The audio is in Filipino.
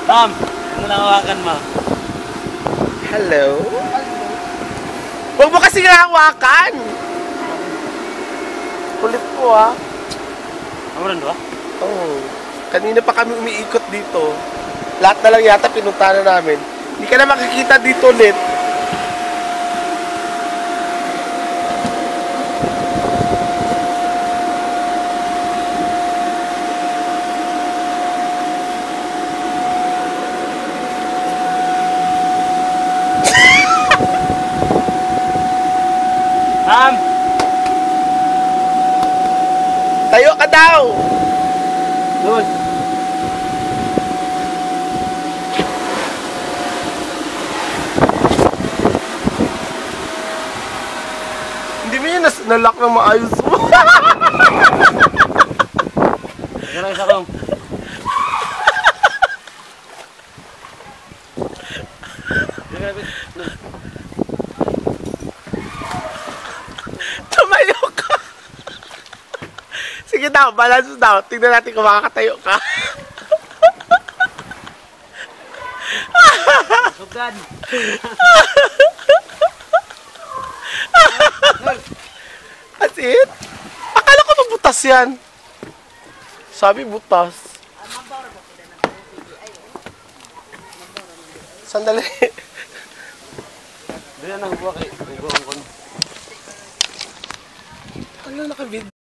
Ma'am, ano lang hawakan mo? Hello? Huwag mo kasi hawakan! Kulit mo ah. Amuran ba? Oo. Kanina pa kami umiikot dito. Lahat na lang yata pinunta na namin. Hindi ka na makikita dito ulit. Ma'am! Tayo ka daw! Doon! Hindi mo yun nalock ng maayos mo. Gano'n isa kong. Tumayo ka! Sige daw, balance daw. Tingnan natin kung makakatayo ka. Sugdan! As in? Akala ko na butas yan. Sabi butas. Sandali. Doon na nagbuwa kay Ugo ang kon. Ano naka-video?